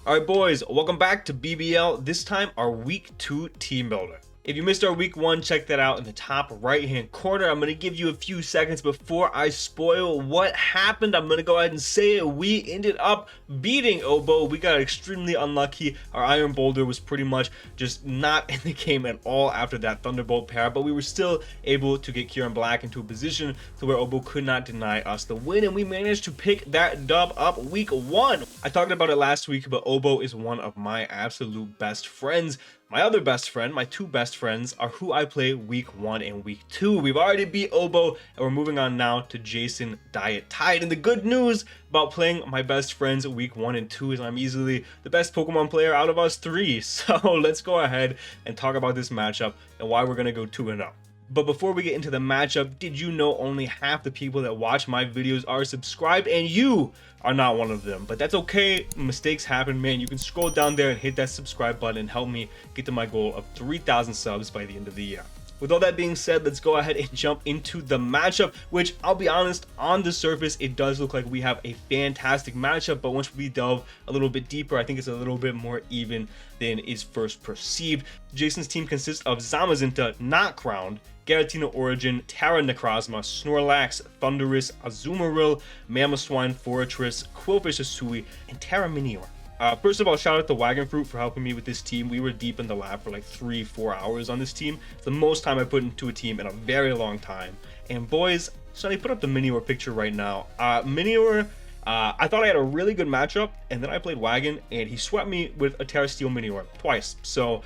Alright boys, welcome back to BBL, this time our week 2 team builder. If you missed our week 1, check that out in the top right hand corner. I'm going to give you a few seconds before I spoil what happened. I'm going to go ahead and say it. We ended up beating Obo. We got extremely unlucky. Our Iron Boulder was pretty much just not in the game at all after that Thunderbolt pair, but we were still able to get Kyurem-B into a position to where Obo could not deny us the win, and we managed to pick that dub up week 1. I talked about it last week, but Obo is one of my absolute best friends. My other best friend, my two best friends, are who I play week 1 and week 2. We've already beat Obo, and we're moving on now to Jason TyTheTyrant. And the good news about playing my best friends week 1 and 2 is I'm easily the best Pokemon player out of us 3. So let's go ahead and talk about this matchup and why we're going to go 2-0. But before we get into the matchup, did you know only half the people that watch my videos are subscribed, and you are not one of them? But that's okay, mistakes happen, man. You can scroll down there and hit that subscribe button and help me get to my goal of 3,000 subs by the end of the year. With all that being said, let's go ahead and jump into the matchup, which I'll be honest, on the surface, it does look like we have a fantastic matchup, but once we delve a little bit deeper, I think it's a little bit more even than is first perceived. Jason's team consists of Zamazenta, not crowned, Giratina Origin, Tera Necrozma, Snorlax, Thundurus, Azumarill, Mamoswine, Fortress, Quillfish Asui, and Tera Minior. First of all, shout out to Wagon Fruit for helping me with this team. We were deep in the lab for like 3-4 hours on this team. It's the most time I put into a team in a very long time. And boys, Sonny, put up the Minior picture right now. Minior, I thought I had a really good matchup, and then I played Wagon, and he swept me with a Terra Steel Minior twice. So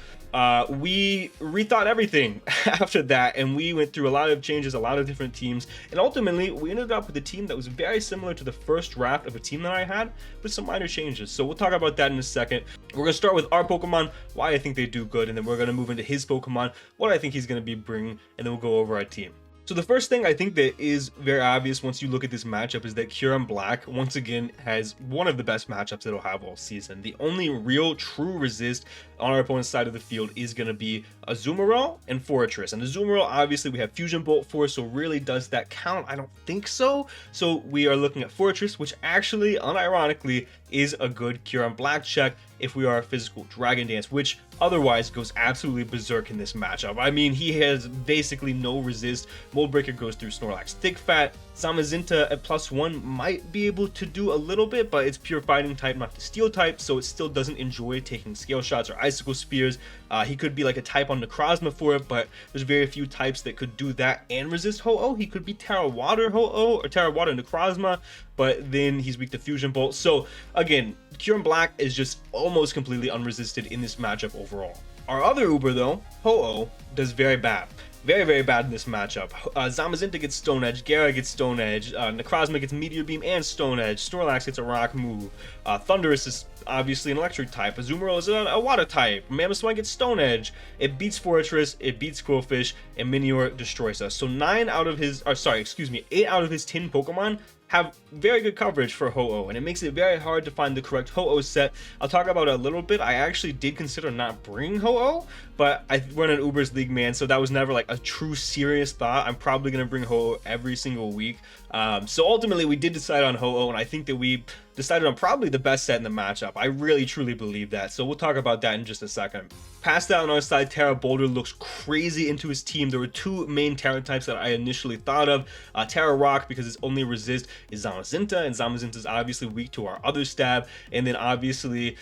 we rethought everything after that, and we went through a lot of changes, a lot of different teams, and ultimately we ended up with a team that was very similar to the first draft of a team that I had, with some minor changes. So we'll talk about that in a second. We're gonna start with our Pokemon, why I think they do good, and then we're gonna move into his Pokemon, what I think he's gonna be bringing, and then we'll go over our team. So the first thing I think that is very obvious once you look at this matchup is that Kyurem-B once again has one of the best matchups that he'll have all season. The only real true resist on our opponent's side of the field is going to be Azumarill and Fortress. And Azumarill, obviously we have Fusion Bolt for, so really does that count? I don't think so. So we are looking at Fortress, which actually, unironically, is a good Kyurem-B check if we are a physical Dragon Dance, which otherwise goes absolutely berserk in this matchup. I mean, he has basically no resist. Mold Breaker goes through Snorlax Thick Fat. Zamazenta at +1 might be able to do a little bit, but it's pure fighting type, not the steel type, so it still doesn't enjoy taking scale shots or icicle spears. He could be like a type on Necrozma for it, but there's very few types that could do that and resist Ho-Oh. He could be Terra Water Ho-Oh or Terra Water Necrozma, but then he's weak to Fusion Bolt. So again, Kyurem-B is just almost completely unresisted in this matchup overall. Our other Uber though, Ho-Oh, does very bad. Very, very bad in this matchup. Zamazenta gets Stone Edge, Gara gets Stone Edge, Necrozma gets Meteor Beam and Stone Edge, Snorlax gets a Rock move, Thundurus is obviously an Electric type, Azumarill is a Water type, Mamoswine gets Stone Edge, it beats Fortress, it beats Quillfish, and Minior destroys us. So 8 out of his 10 Pokemon have very good coverage for Ho-Oh, and it makes it very hard to find the correct Ho-Oh set. I'll talk about it a little bit. I actually did consider not bringing Ho-Oh, but I run an Uber's League, man, so that was never like a true serious thought. I'm probably going to bring Ho-Oh every single week. So ultimately we did decide on Ho-Oh, and I think that we decided on probably the best set in the matchup. I really truly believe that, so we'll talk about that in just a second. Past that on our side, Tera Boulder looks crazy into his team. There were two main Tera types that I initially thought of. Tera Rock, because its only resist is Zamazenta, and Zamazenta is obviously weak to our other stab, and then obviously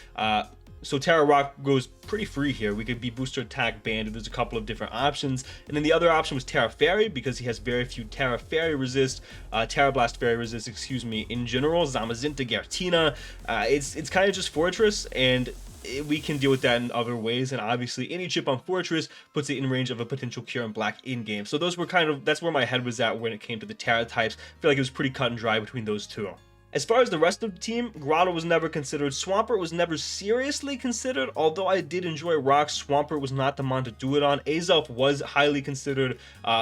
so Tera Rock goes pretty free here. We could be Booster Attack banned. There's a couple of different options. And then the other option was Tera Fairy, because he has very few Tera Fairy resist, Tera Blast Fairy resist, excuse me, in general. Zamazenta, Giratina. It's kind of just Fortress, and we can deal with that in other ways, and obviously any chip on Fortress puts it in range of a potential Kyurem-B in-game. So those were that's where my head was at when it came to the Tera types. I feel like it was pretty cut and dry between those two. As far as the rest of the team, Grotto was never considered, Swampert was never seriously considered, although I did enjoy Rock. Swampert was not the mon to do it on. Azelf was highly considered.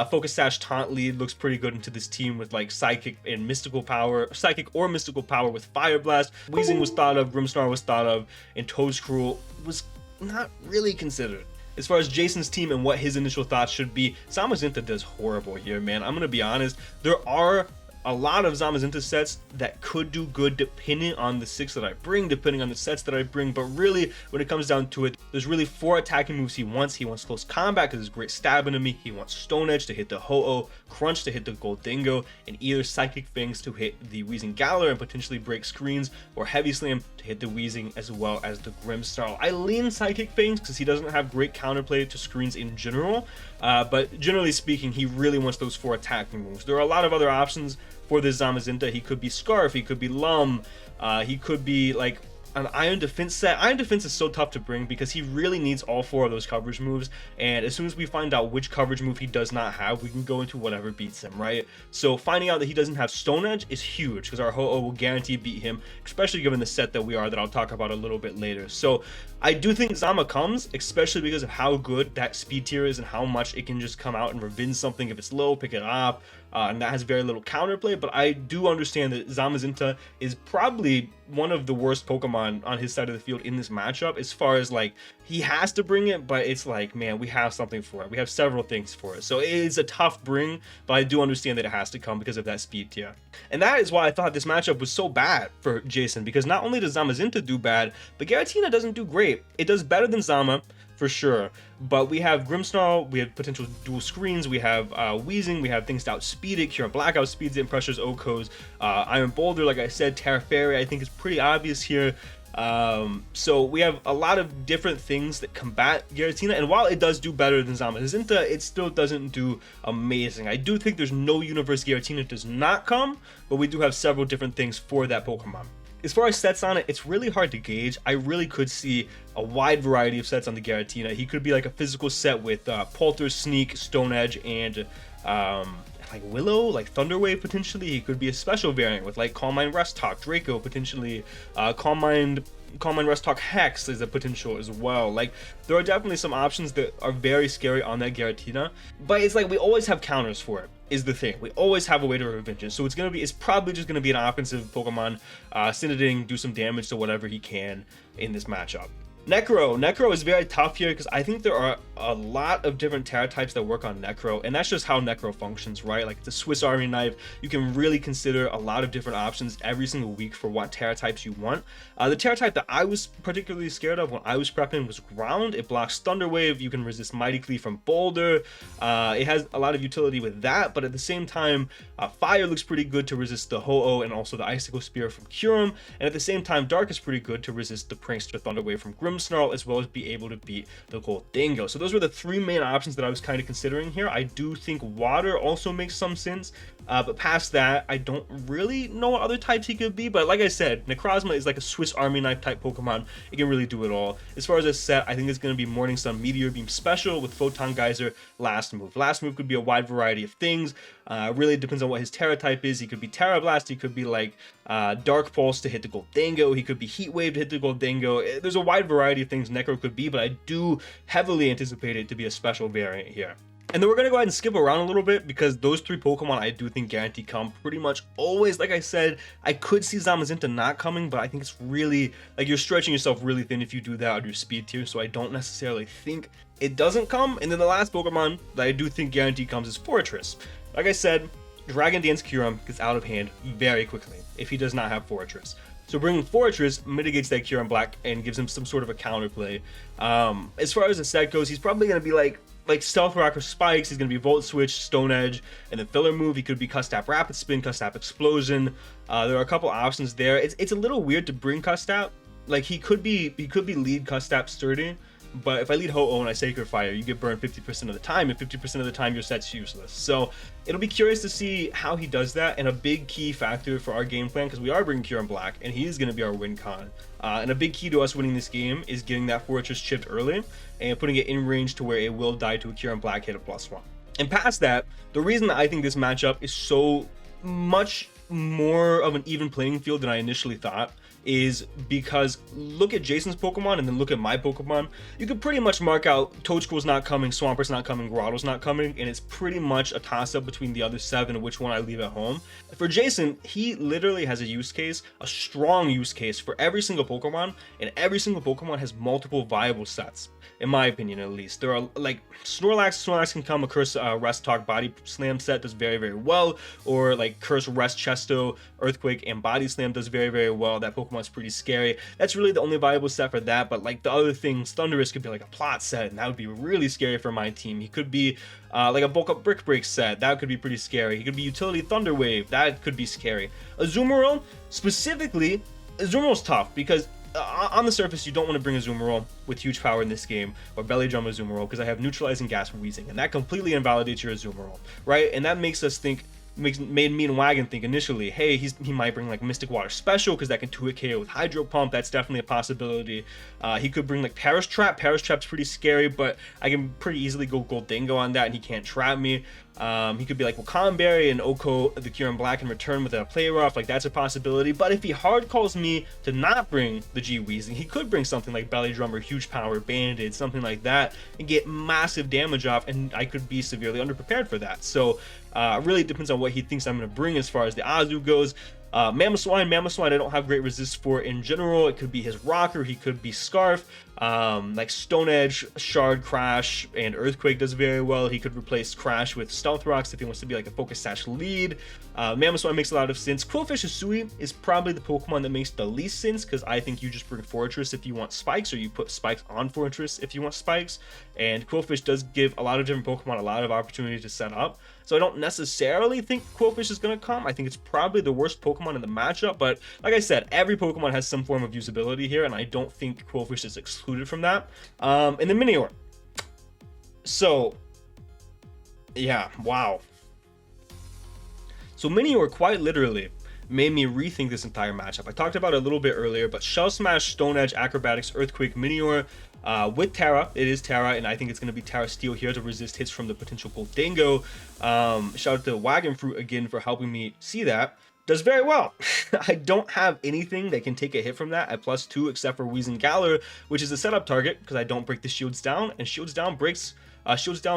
Focus Sash Taunt lead looks pretty good into this team with like Psychic and Mystical Power, Psychic or Mystical Power with Fire Blast. Wheezing was thought of, Grimmsnarl was thought of, and Toedscruel was not really considered. As far as Jason's team and what his initial thoughts should be, Zamazenta does horrible here, man. I'm going to be honest. There are a lot of Zamazenta sets that could do good depending on the 6 that I bring, depending on the sets that I bring. But really, when it comes down to it, there's really 4 attacking moves he wants. He wants close combat because it's great stabbing to me. He wants Stone Edge to hit the Ho-Oh, Crunch to hit the Gholdengo, and either Psychic Fangs to hit the Wheezing Galar and potentially break screens, or Heavy Slam to hit the Wheezing as well as the Grimmsnarl. I lean Psychic Fangs because he doesn't have great counterplay to screens in general, but generally speaking, he really wants those 4 attacking moves. There are a lot of other options for this Zamazenta. He could be Scarf, he could be Lum, he could be like an Iron Defense set. Iron Defense is so tough to bring because he really needs all 4 of those coverage moves, and as soon as we find out which coverage move he does not have, we can go into whatever beats him, right? So finding out that he doesn't have Stone Edge is huge because our Ho-Oh will guarantee beat him, especially given the set that we are, that I'll talk about a little bit later. So I do think Zama comes, especially because of how good that speed tier is and how much it can just come out and revenge something if it's low, pick it up, and that has very little counterplay. But I do understand that Zamazenta is probably one of the worst Pokemon on his side of the field in this matchup, as far as like, he has to bring it, but it's like, man, we have something for it. We have several things for it. So it is a tough bring, but I do understand that it has to come because of that speed tier. And that is why I thought this matchup was so bad for Jason, because not only does Zamazenta do bad, but Giratina doesn't do great. It does better than Zama, for sure, but we have Grimmsnarl, we have potential dual screens, we have Wheezing, we have things to outspeed it, Kyurem-B outspeeds it and pressures Okos, Iron Boulder, like I said, Terra Fairy I think is pretty obvious here. So we have a lot of different things that combat Giratina, and while it does do better than Zamazenta, it still doesn't do amazing. I do think there's no universe Giratina does not come, but we do have several different things for that Pokemon. As far as sets on it, it's really hard to gauge. I really could see a wide variety of sets on the Giratina. He could be like a physical set with Polter, Sneak, Stone Edge, and like Willow, like Thunder Wave potentially. He could be a special variant with like Calm Mind, Rest Talk, Draco potentially, Calm Mind, Rest Talk, Hex is a potential as well. Like, there are definitely some options that are very scary on that Giratina, but it's like we always have counters for it, is the thing. We always have a way to revenge it. So it's probably just gonna be an offensive Pokemon, send it in, do some damage to whatever he can in this matchup. Necro is very tough here because I think there are a lot of different Terra types that work on Necro, and that's just how Necro functions, right? Like, it's a Swiss Army knife. You can really consider a lot of different options every single week for what Terra types you want. The Terra type that I was particularly scared of when I was prepping was Ground. It blocks Thunder Wave. You can resist Mighty Cleave from Boulder. It has a lot of utility with that, but at the same time, Fire looks pretty good to resist the Ho-Oh and also the Icicle Spear from Kyurem, and at the same time, Dark is pretty good to resist the Prankster Thunder Wave from Grimmsnarl, as well as be able to beat the Gholdengo. So those were the 3 main options that I was kind of considering here. I do think Water also makes some sense, but past that, I don't really know what other types he could be. But like I said, Necrozma is like a Swiss Army knife type Pokemon. It can really do it all. As far as a set, I think it's going to be Morning Sun Meteor Beam Special with Photon Geyser Last Move. Last Move could be a wide variety of things. Really depends on what his Terra type is. He could be Terra Blast, he could be like Dark Pulse to hit the Gholdengo, he could be Heat Wave to hit the Gholdengo. There's a wide variety of things Necro could be, but I do heavily anticipate it to be a special variant here. And then we're going to go ahead and skip around a little bit because those 3 Pokemon I do think guarantee come pretty much always. Like I said, I could see Zamazenta not coming, but I think it's really, like, you're stretching yourself really thin if you do that on your speed tier, so I don't necessarily think it doesn't come. And then the last Pokemon that I do think guarantee comes is Fortress. Like I said, Dragon Dance Kyurem gets out of hand very quickly if he does not have Fortress. So bringing Fortress mitigates that Kyurem-B and gives him some sort of a counterplay. As far as the set goes, he's probably going to be like Stealth Rock or Spikes. He's going to be Volt Switch, Stone Edge, and then filler move. He could be Custap Rapid Spin, Custap Explosion. There are a couple options there. It's a little weird to bring Custap. Like, he could be lead Custap Sturdy, but if I lead Ho-Oh and I Sacred Fire, you get burned 50% of the time, and 50% of the time your set's useless. So it'll be curious to see how he does that, and a big key factor for our game plan, because we are bringing Kyurem-B, and he is going to be our win con. And a big key to us winning this game is getting that Fortress chipped early, and putting it in range to where it will die to a Kyurem-B hit of +1. And past that, the reason that I think this matchup is so much more of an even playing field than I initially thought is because look at Jason's Pokemon and then look at my Pokemon. You could pretty much mark out Toadsquirrel's not coming, Swampert's not coming, Grotto's not coming, and it's pretty much a toss-up between the other 7 and which one I leave at home. For Jason, he literally has a use case, a strong use case for every single Pokemon, and every single Pokemon has multiple viable sets, in my opinion at least. There are like Snorlax can come, a Curse Rest Talk Body Slam set does very, very well, or like Curse Rest Chesto, Earthquake, and Body Slam does very, very well. That Pokemon's pretty scary. That's really the only viable set for that, but like the other things, Thundurus could be like a plot set, and that would be really scary for my team. He could be like a Bulk Up Brick Break set, that could be pretty scary. He could be Utility Thunder Wave, that could be scary. Azumarill, specifically, Azumarill tough because on the surface, you don't want to bring Azumarill with huge power in this game, or Belly Drum Azumarill, because I have Neutralizing Gas from Wheezing, and that completely invalidates your Azumarill, right? And that makes us think, made me and Wagon think initially, hey, he might bring like Mystic Water Special, because that can 2-hit KO with Hydro Pump. That's definitely a possibility. He could bring like Perish Trap. Perish Trap's pretty scary, but I can pretty easily go Gholdengo on that, and he can't trap me. He could be like Wakandberry and Oko the Kyurem Black in return with a Play Rough, like that's a possibility. But if he hard calls me to not bring the G Weezing, he could bring something like Belly Drum or Huge Power Banded, something like that, and get massive damage off, and I could be severely underprepared for that. So it really depends on what he thinks I'm going to bring as far as the Azu goes. Mamoswine, I don't have great resist for in general. It could be his Rocker, he could be Scarf, like Stone Edge, Shard, Crash, and Earthquake does very well. He could replace Crash with Stealth Rocks if he wants to be like a Focus Sash lead. Mamoswine makes a lot of sense. Quillfish Hisui is probably the Pokemon that makes the least sense, because I think you just bring Fortress if you want spikes, or you put spikes on Fortress if you want spikes, and Quillfish does give a lot of different Pokemon a lot of opportunity to set up. So I don't necessarily think Quillfish is going to come. I think it's probably the worst Pokemon in the matchup, but like I said, every Pokemon has some form of usability here, and I don't think Quillfish is excluded from that. And then Minior. So, yeah, wow. So Minior quite literally made me rethink this entire matchup. I talked about it a little bit earlier, but Shell Smash, Stone Edge, Acrobatics, Earthquake, Minior, with Terra. It is Terra, and I think it's going to be Terra Steel here to resist hits from the potential Gholdengo. Shout out to Wagon Fruit again for helping me see that. Does very well. I don't have anything that can take a hit from that at +2 except for Wheezing Galar, which is a setup target because I don't break the Shields Down, and Shields Down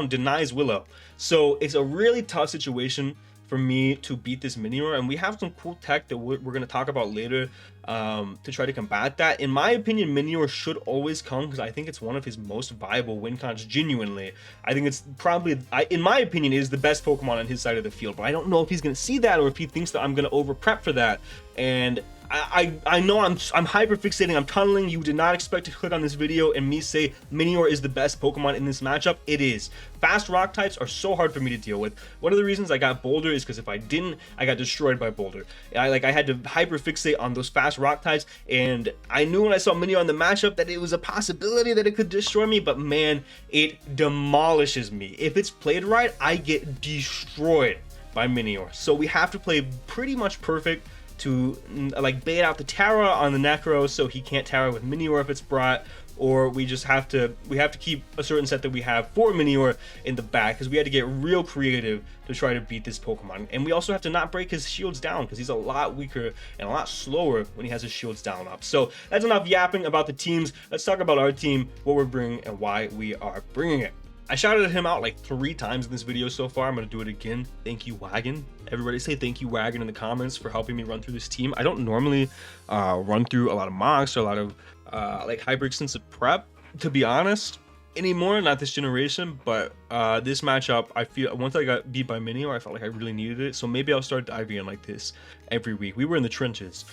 denies Willow. So it's a really tough situation for me to beat this Minior, and we have some cool tech that we're going to talk about later to try to combat that. In my opinion, Minior should always come because I think it's one of his most viable win cons. Genuinely, I think it's probably, in my opinion, is the best Pokemon on his side of the field, but I don't know if he's going to see that or if he thinks that I'm going to over prep for that. And I know I'm hyper fixating, I'm tunneling. You did not expect to click on this video and me say Minior is the best Pokemon in this matchup. It is. Fast rock types are so hard for me to deal with. One of the reasons I got Boulder is because if I didn't, I got destroyed by Boulder. I had to hyper fixate on those fast rock types, and I knew when I saw Minior in the matchup that it was a possibility that it could destroy me, but man, it demolishes me. If it's played right, I get destroyed by Minior. So we have to play pretty much perfect to like bait out the Terra on the Necro so he can't Terra with Minior if it's brought, or we just have to keep a certain set that we have for Minior in the back, because we had to get real creative to try to beat this Pokemon. And we also have to not break his shields down because he's a lot weaker and a lot slower when he has his shields down up. So that's enough yapping about the teams. Let's talk about our team, what we're bringing and why we are bringing it. I shouted him out like 3 times in this video so far. I'm going to do it again. Thank you, Wagon. Everybody say thank you, Wagon, in the comments for helping me run through this team. I don't normally run through a lot of mocks or a lot of like hyper extensive prep, to be honest, anymore. Not this generation, but this matchup, I feel once I got beat by Minior, I felt like I really needed it. So maybe I'll start diving in like this every week. We were in the trenches.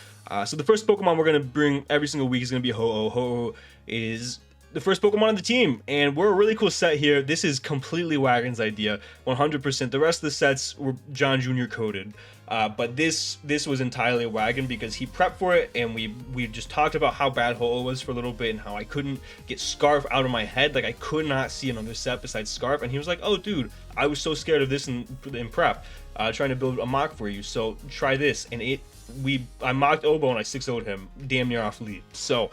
So the first Pokemon we're going to bring every single week is going to be Ho-Oh. Ho-Oh is the first Pokemon on the team, and we're a really cool set here. This is completely Wagon's idea, 100%. The rest of the sets were John Jr. coded, but this was entirely Wagon because he prepped for it, and we just talked about how bad Ho-Oh was for a little bit and how I couldn't get Scarf out of my head. Like I could not see another set besides Scarf, and he was like, "Oh, dude, I was so scared of this in prep, trying to build a mock for you. So try this." And I mocked Obo and I 6-0'd him damn near off lead. So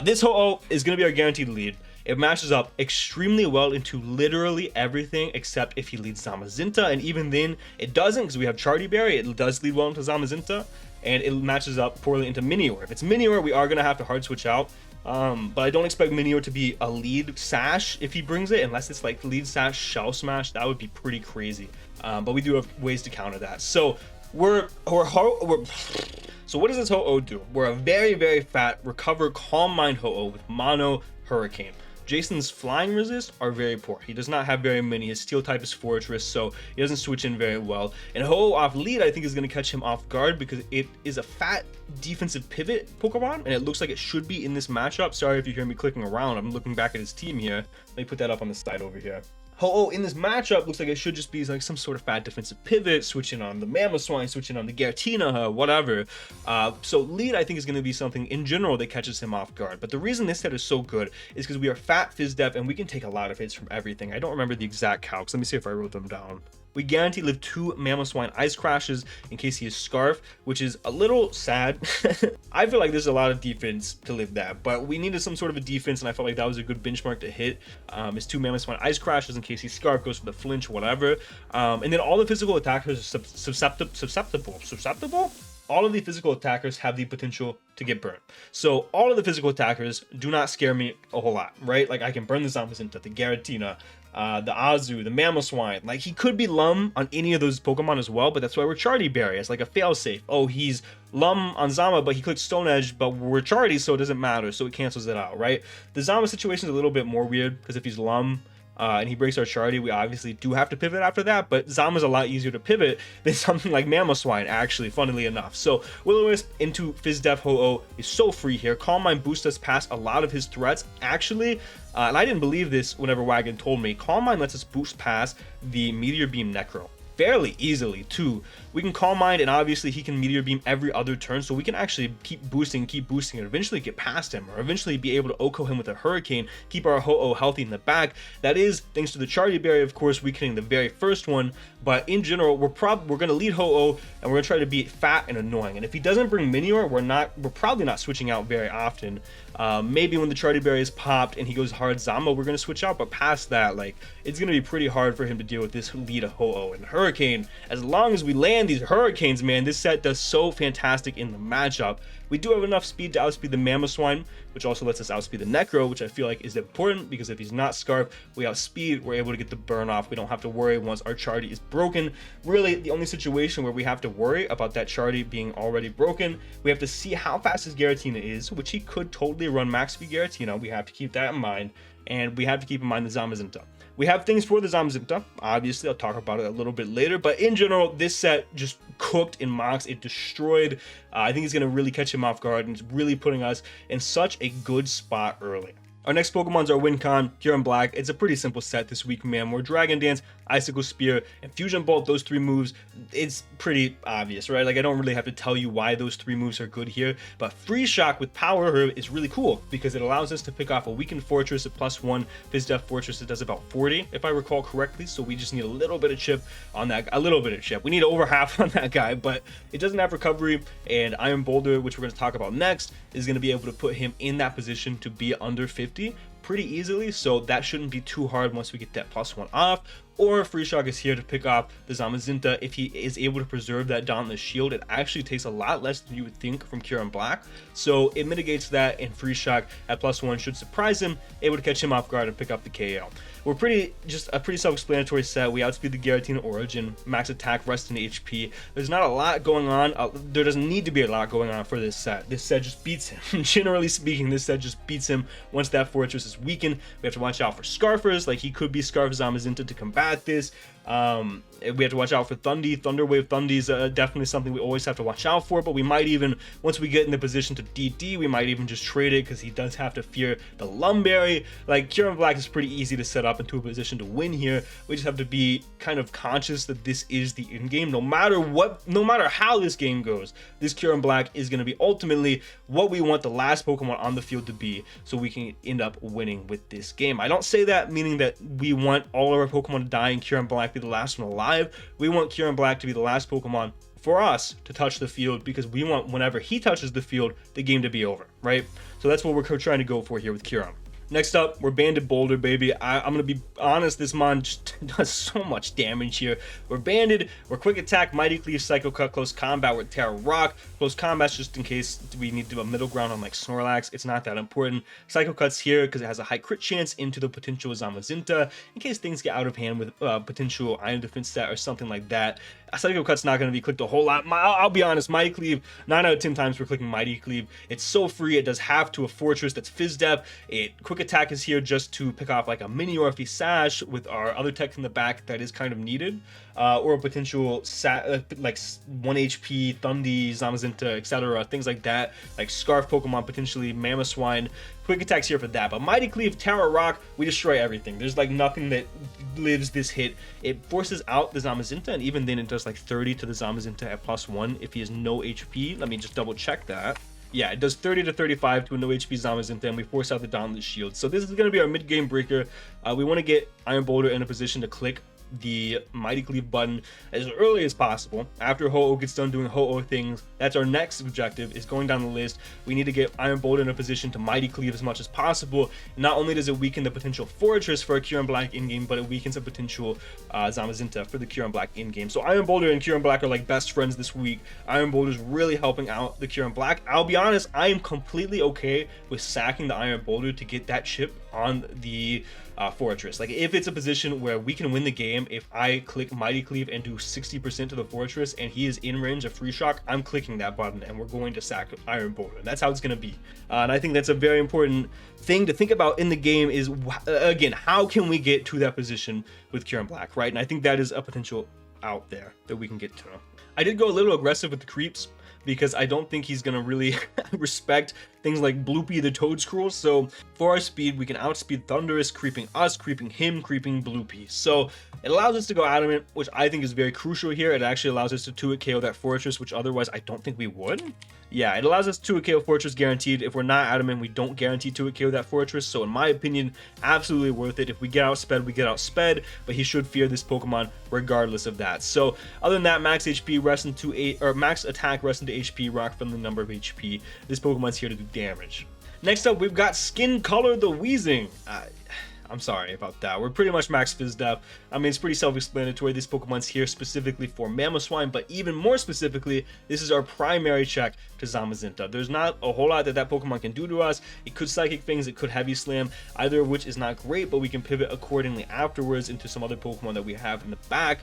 this Ho-Oh is going to be our guaranteed lead. It matches up extremely well into literally everything except if he leads Zamazenta, and even then it doesn't because we have Charty Berry. It does lead well into Zamazenta. and it matches up poorly into Minior. If it's Minior, we are going to have to hard switch out. But I don't expect Minior to be a lead sash if he brings it, unless it's like lead sash shell smash. That would be pretty crazy. But we do have ways to counter that. So so what does this Ho-Oh do? We're a very, very fat recover calm mind Ho-Oh with mono hurricane. Jason's flying resists are very poor. He does not have very many. His steel type is fortress, so he doesn't switch in very well. And Ho-Oh off lead, I think, is going to catch him off guard because it is a fat defensive pivot Pokemon, and it looks like it should be in this matchup. Sorry if you hear me clicking around. I'm looking back at his team here. Let me put that up on the side over here. Ho-Oh in this matchup looks like it should just be like some sort of fat defensive pivot, switching on the Mamoswine, switching on the Giratina, whatever. So lead, I think, is going to be something in general that catches him off guard. But the reason this set is so good is because we are fat Fizz Def and we can take a lot of hits from everything. I don't remember the exact calcs. Let me see if I wrote them down. We guarantee live 2 Mamoswine Ice Crashes in case he is Scarf, which is a little sad. I feel like there's a lot of defense to live that, but we needed some sort of a defense, and I felt like that was a good benchmark to hit. Is 2 Mamoswine Ice Crashes in case he Scarf, goes for the flinch, whatever. And then all the physical attackers are susceptible? All of the physical attackers have the potential to get burned. So all of the physical attackers do not scare me a whole lot, right? Like I can burn the Zamazenta, the Giratina, the Azu, the Mamoswine. Like he could be Lum on any of those Pokemon as well, but that's why we're Charty Berry as like a failsafe. Oh, he's Lum on Zama, but he clicked Stone Edge, but we're Charty, so it doesn't matter, so it cancels it out, right? The Zama situation is a little bit more weird because if he's Lum, and he breaks our Charty, we obviously do have to pivot after that, but Zama's a lot easier to pivot than something like Mamoswine, actually, funnily enough. So Will-O-Wisp into Fizz Def Ho-Oh is so free here. Calm Mind boosts us past a lot of his threats. Actually, and I didn't believe this whenever Wagon told me, Calm Mind lets us boost past the Meteor Beam Necro fairly easily too. We can Calm Mind, and obviously he can Meteor Beam every other turn, so we can actually keep boosting, and eventually get past him, or eventually be able to OHKO him with a Hurricane, keep our Ho-Oh healthy in the back. That is thanks to the Charty Berry, of course, weakening the very first one, but in general, we're going to lead Ho-Oh, and we're going to try to be fat and annoying. And if he doesn't bring Minior, we're probably not switching out very often. Maybe when the Charty Berry is popped and he goes hard Zama, we're going to switch out, but past that, like, it's going to be pretty hard for him to deal with this lead of Ho-Oh and Hurricane. As long as we land these Hurricanes, man, this set does so fantastic in the matchup. We do have enough speed to outspeed the Mamoswine, which also lets us outspeed the Necro, which I feel like is important because if he's not Scarf, we outspeed, we're able to get the burn off. We don't have to worry once our Charty is broken. Really, the only situation where we have to worry about that Charty being already broken, we have to see how fast his Giratina is, which he could totally run max speed Giratina. We have to keep that in mind, and we have to keep in mind the Zamazenta. We have things for the Zamazenta, obviously, I'll talk about it a little bit later, but in general, this set just cooked in Mox. It destroyed. I think it's going to really catch him off guard, and it's really putting us in such a good spot early. Our next Pokemons are Wincon, Kyurem Black. It's a pretty simple set this week, man. We're Dragon Dance, Icicle Spear, and Fusion Bolt. Those 3 moves, it's pretty obvious, right? Like, I don't really have to tell you why those 3 moves are good here, but Freeze Shock with Power Herb is really cool because it allows us to pick off a Weakened Fortress at +1. Fizz Def Fortress, it does about 40, if I recall correctly, so we just need a little bit of chip on that, We need over half on that guy, but it doesn't have recovery, and Iron Boulder, which we're going to talk about next, is going to be able to put him in that position to be under 50 pretty easily, so that shouldn't be too hard once we get that +1 off. Or Freeze Shock is here to pick off the Zamazenta. If he is able to preserve that Dauntless Shield, it actually takes a lot less than you would think from Kyurem Black, so it mitigates that, and Freeze Shock at +1 should surprise him, able to catch him off guard and pick up the KO. We're just a pretty self-explanatory set. We outspeed the Giratina Origin, max attack, rest in HP. There's not a lot going on. There doesn't need to be a lot going on for this set. This set just beats him. Generally speaking, this set just beats him once that Fortress is weakened. We have to watch out for Scarfers, like he could be Scarf Zamazenta to combat this. We have to watch out for Thunderwave. Thundy's definitely something we always have to watch out for, but we might even, once we get in the position to DD, we might even just trade it because he does have to fear the Lumberry. Like, Kyurem Black is pretty easy to set up into a position to win here. We just have to be kind of conscious that this is the end game. No matter how this game goes, this Kyurem Black is going to be ultimately what we want the last Pokemon on the field to be, so we can end up winning with this game. I don't say that meaning that we want all of our Pokemon to die and Kyurem Black be the last one alive. We want Kyurem Black to be the last Pokemon for us to touch the field, because we want, whenever he touches the field, the game to be over, right? So that's what we're trying to go for here with Kyurem. Next up, we're banded Boulder, baby. I'm gonna be honest, this mon just does so much damage here. We're banded, we're quick attack, mighty cleave, psycho cut, close combat, we're Terra Rock. Close combat's just in case we need to do a middle ground on like Snorlax. It's not that important. Psycho cut's here because it has a high crit chance into the potential Zamazenta in case things get out of hand with potential iron defense stat or something like that. Psycho Cut's not going to be clicked a whole lot. I'll be honest, Mighty Cleave, 9 out of 10 times we're clicking Mighty Cleave. It's so free, it does half to a Fortress that's Fizz Def. Quick Attack is here just to pick off like a Minior if he Sash with our other tech in the back that is kind of needed. Or a potential like 1 HP, Thundy, Zamazenta, etc. Things like that. Like Scarf Pokemon, potentially Mamoswine. Quick Attack's here for that. But Mighty Cleave, Terra Rock, we destroy everything. There's like nothing that lives this hit. It forces out the Zamazenta, and even then it does like 30 to the Zamazenta at +1 if he has no HP. Let me just double check that. Yeah, it does 30 to 35 to a no HP Zamazenta, and we force out the Dauntless Shield. So this is going to be our mid-game breaker. We want to get Iron Boulder in a position to click the Mighty Cleave button as early as possible. After Ho-Oh gets done doing Ho-Oh things, that's our next objective, is going down the list. We need to get Iron Boulder in a position to Mighty Cleave as much as possible. Not only does it weaken the potential Fortress for a Kyurem Black in-game, but it weakens a potential Zamazenta for the Kyurem Black in-game. So Iron Boulder and Kyurem Black are like best friends this week. Iron Boulder is really helping out the Kyurem Black. I'll be honest, I am completely okay with sacking the Iron Boulder to get that chip on the Fortress. Like if it's a position where we can win the game, if I click Mighty Cleave and do 60% to the Fortress and he is in range of Free Shock, I'm clicking that button and we're going to sack Iron Boulder. That's how it's going to be. And I think that's a very important thing to think about in the game is, again, how can we get to that position with Kyurem Black, right? And I think that is a potential out there that we can get to. I did go a little aggressive with the creeps because I don't think he's gonna really respect things like Bloopy the Toadscruel. So for our speed, we can outspeed Thundurus, creeping us, creeping him, creeping Bloopy. So it allows us to go Adamant, which I think is very crucial here. It actually allows us to 2-hit KO that Fortress, which otherwise I don't think we would. Yeah, it allows us to 2-hit KO Fortress guaranteed. If we're not Adamant, we don't guarantee 2-hit KO that Fortress. So in my opinion, absolutely worth it. If we get outsped, we get outsped, but he should fear this Pokemon regardless of that. So other than that, max HP, rest into 8, or max attack, rest into HP, rock from the number of HP. This Pokemon's here to do damage. Next up, we've got Skin Color the Wheezing. I'm sorry about that. We're pretty much max Fizz Def. I mean, it's pretty self-explanatory. This Pokemon's here specifically for Mamoswine, but even more specifically, this is our primary check to Zamazenta. There's not a whole lot that that Pokemon can do to us. It could Psychic Things, it could Heavy Slam, either of which is not great, but we can pivot accordingly afterwards into some other Pokemon that we have in the back.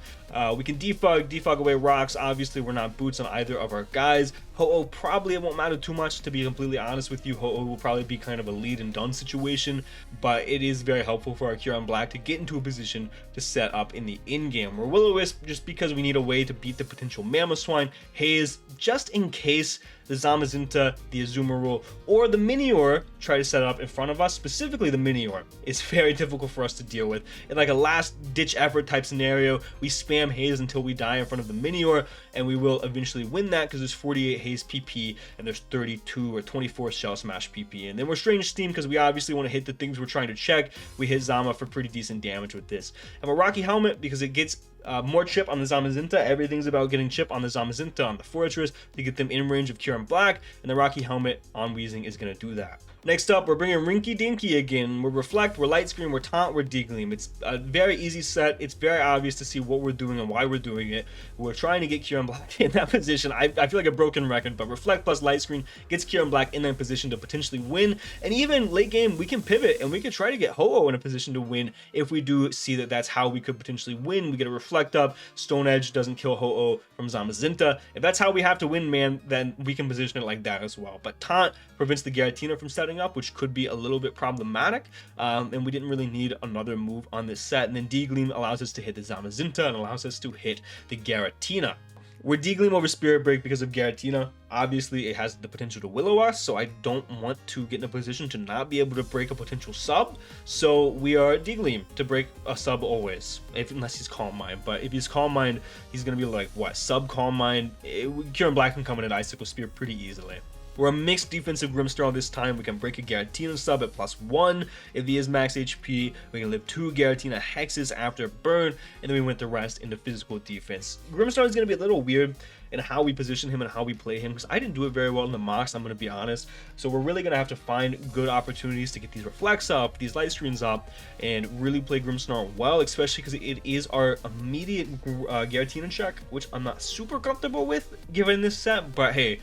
We can defog away rocks. Obviously, we're not boots on either of our guys. Ho-Oh probably it won't matter too much, to be completely honest with you. Ho-Oh will probably be kind of a lead and done situation, but it is very helpful for our Kyurem Black to get into a position to set up in the in-game. We're Will-O-Wisp just because we need a way to beat the potential Mamoswine. Haze just in case the Zamazenta, the Azumarill, or the Minior try to set up in front of us. Specifically the Minior is very difficult for us to deal with. In like a last ditch effort type scenario, we spam Haze until we die in front of the Minior, and we will eventually win that because there's 48 Haze PP and there's 32 or 24 Shell Smash PP. And then we're Strange Steam because we obviously want to hit the things we're trying to check. We hit Zama for pretty decent damage with this. And a Rocky Helmet because it gets more chip on the Zamazenta. Everything's about getting chip on the Zamazenta, on the Fortress, to get them in range of Kyurem Black, and the Rocky Helmet on Wheezing is going to do that. Next up, we're bringing Rinky Dinky again. We're Reflect, we're Light Screen, we're Taunt, we're D-Gleam. It's a very easy set. It's very obvious to see what we're doing and why we're doing it. We're trying to get Kyurem Black in that position. I feel like a broken record, but Reflect plus Light Screen gets Kyurem Black in that position to potentially win. And even late game, we can pivot and we can try to get Ho-Oh in a position to win if we do see that that's how we could potentially win. We get a Reflect up, Stone Edge doesn't kill Ho-Oh from Zamazenta. If that's how we have to win, man, then we can position it like that as well. But Taunt prevents the Giratina from setting up, which could be a little bit problematic, and we didn't really need another move on this set. And then D-Gleam allows us to hit the Zamazenta and allows us to hit the Giratina. We're D-Gleam over Spirit Break because of Giratina. Obviously, it has the potential to Willow us, so I don't want to get in a position to not be able to break a potential sub. So we are D-Gleam to break a sub always, unless he's Calm Mind. But if he's Calm Mind, he's going to be like, what, sub Calm Mind? Kyurem Black can come in at Icicle Spear pretty easily. We're a mixed defensive Grimmsnarl this time. We can break a Giratina sub at +1 if he is max HP. We can live 2 Giratina hexes after burn, and then we went the rest into physical defense. Grimmsnarl is going to be a little weird and how we position him and how we play him, because I didn't do it very well in the mocks, I'm going to be honest. So we're really going to have to find good opportunities to get these reflects up, these light screens up, and really play Grimmsnarl well, especially because it is our immediate Giratina check, which I'm not super comfortable with given this set, but hey,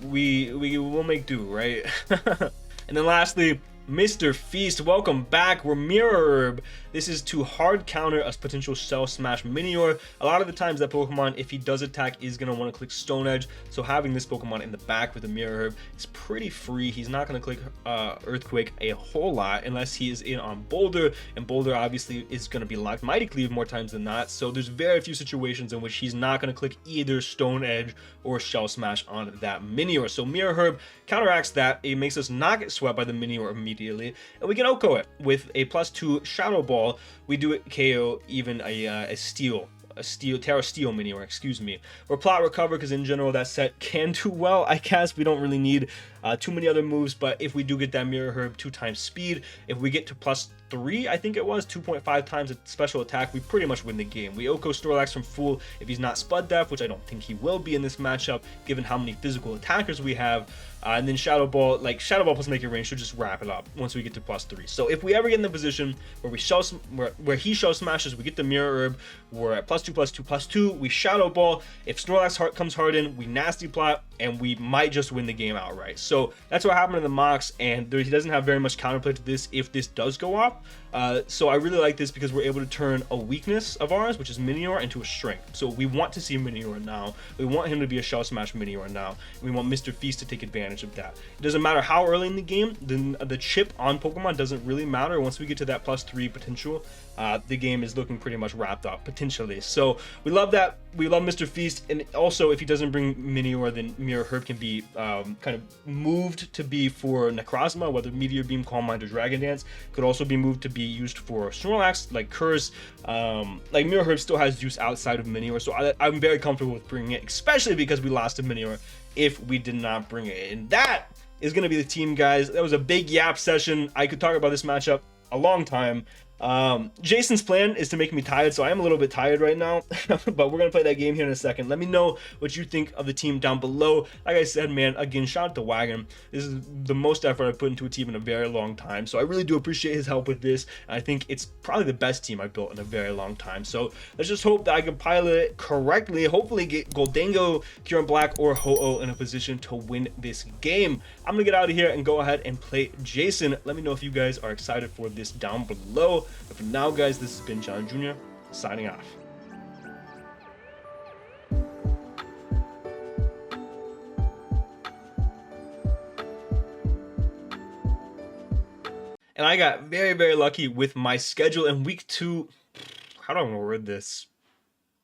we will make do, right? And then lastly, Mr. Feast, welcome back. We're Mirror Herb. This is to hard counter a potential Shell Smash Minior. A lot of the times that Pokemon, if he does attack, is going to want to click Stone Edge. So having this Pokemon in the back with the Mirror Herb is pretty free. He's not going to click Earthquake a whole lot unless he is in on Boulder. And Boulder obviously is going to be locked Mighty Cleave more times than not. So there's very few situations in which he's not going to click either Stone Edge or Shell Smash on that Minior. So Mirror Herb counteracts that. It makes us not get swept by the Minior immediately. And we can OHKO it with a +2 Shadow Ball. We do it KO even a Terra Steel Minior, excuse me. Or Plot Recover, because in general that set can do well. I guess we don't really need too many other moves, but if we do get that Mirror Herb 2 times speed, if we get to +3, I think it was 2.5 times a special attack, we pretty much win the game. We OHKO Snorlax from full if he's not Spud Def, which I don't think he will be in this matchup given how many physical attackers we have. And then Shadow Ball, like Shadow Ball plus Make It Rain should just wrap it up once we get to +3. So if we ever get in the position where where he Shell Smashes, we get the Mirror Herb, we're at +2, +2, +2, we Shadow Ball. If Snorlax comes hard in, we Nasty Plot, and we might just win the game outright. So that's what happened in the mocks, and he doesn't have very much counterplay to this if this does go off. So I really like this because we're able to turn a weakness of ours, which is Minior, into a strength. So we want to see Minior now. We want him to be a Shell Smash Minior now. We want Mr. Feast to take advantage of that. It doesn't matter how early in the game, the chip on Pokemon doesn't really matter. Once we get to that +3 potential, the game is looking pretty much wrapped up, potentially. So we love that. We love Mr. Feast, and also if he doesn't bring Minior, then Mirror Herb can be kind of moved to be for Necrozma, whether Meteor Beam, Calm Mind, or Dragon Dance. Could also be moved to be used for Snorlax, like Curse. Like Mirror Herb still has use outside of Minior, so I'm very comfortable with bringing it, especially because we lost to Minior if we did not bring it. And that is going to be the team, guys. That was a big yap session. I could talk about this matchup a long time. Jason's plan is to make me tired, so I am a little bit tired right now. But we're gonna play that game here in a second. Let me know what you think of the team down below. Like I said, man, again, shout out to Wagon. This is the most effort I've put into a team in a very long time, so I really do appreciate his help with this. I think it's probably the best team I've built in a very long time, so let's just hope that I can pilot it correctly, hopefully get Gholdengo, Kyurem-Black, or Ho-Oh in a position to win this game. I'm gonna get out of here and go ahead and play Jason. Let me know if you guys are excited for this down below. But for now, guys, this has been John Jr. signing off. And I got very, very lucky with my schedule in week 2. How do I want to word this?